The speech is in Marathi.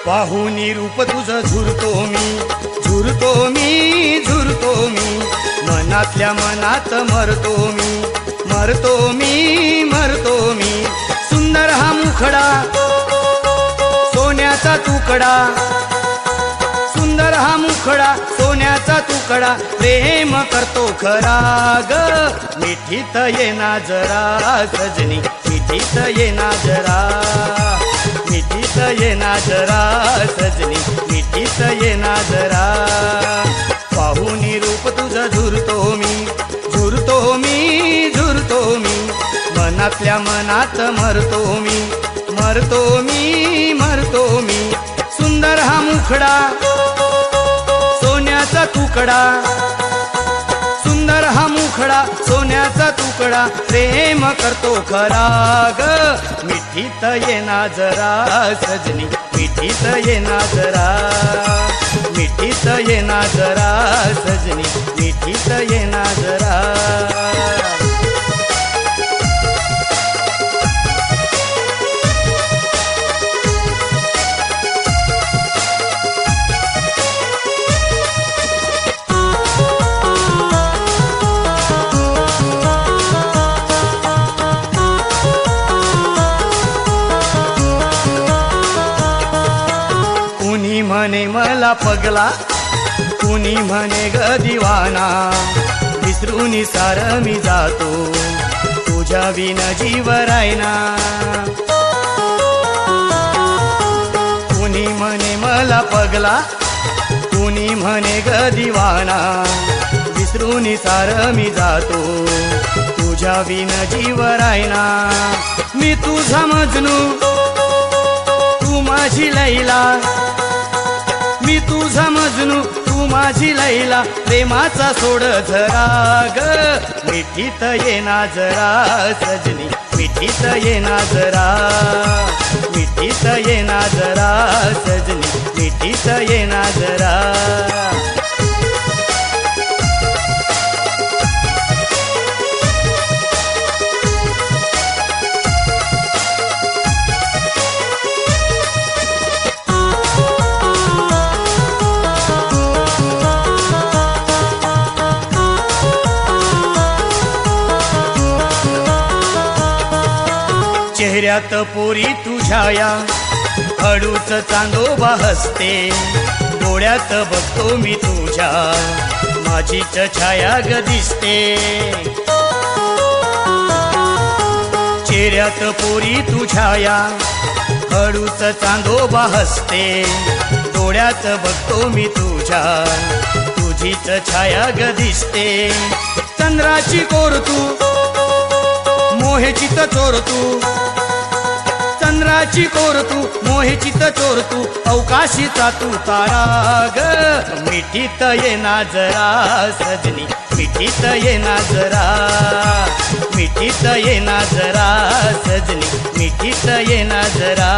पाहुनी रूप तुझं झुरतो मी झुरतो मी झुरतो मी मनातल्या मनात मरतो मी मरतो मी मरतो मी सुंदर हा मुखडा सोन्याचा तुकडा सुंदर हा मुखडा सोन्याचा तुकडा प्रेम करतो खरा ग मिठीत ये ना जरा सजनी मिठीत ये ना जरा मिठीत ये ना जरा सजनी मिठीत ये ना जरा पाहुनी रूप तुझं झुरतो मी झुरतो मी झुरतो मी मनातल्या मनात मरतो मी मरतो मी मरतो मी सुंदर हा मुखडा सोन्याचा तुकडा सुंदर हा मुखडा सोन्याचा तुकडा प्रेम करतो खरा ग मिठीत ये ना जरा सजनी मिठीत ये ना जरा मिठीत ये ना जरा सजनी मिठीत ये ना जरा कुणी म्हणे मला पगला कुणी म्हणे ग दिवाना विसरून सार मी जातो तुझ्या विन जीव रायना कुणी म्हणे मला पगला कुणी म्हणे ग दिवाना विसरून सार मी जातो तुझ्या विन जीव रायना मी तुझा मजनू तू माझी लैला मी तुझा मजनू तू माझी लैला प्रेमाचा सोड झरा ग मिठीत ये ना जरा सजनी मिठीत ये ना जरा मिठीत ये ना जरा सजनी मिठीत ये ना जरा चेहऱ्यात पोरी तुझ्या हळूच चांदोबा हसते डोळ्यात बघतो मी तुझ्या माझीच छाया ग दिसते चेहऱ्यात पोरी तुझ्या हळूच चांदोबा हसते डोळ्यात बघतो मी तुझ्या तुझीच छाया ग दिसते चंद्राची कोर तू मोहेचित चोर तू चंद्राची कोर तू मोहेचित चोर तू अवकाशीचा तू तारा ग मिठीत ये ना जरा सजनी मिठीत ये ना जरा मिठीत ये ना जरा सजनी मिठीत ये ना जरा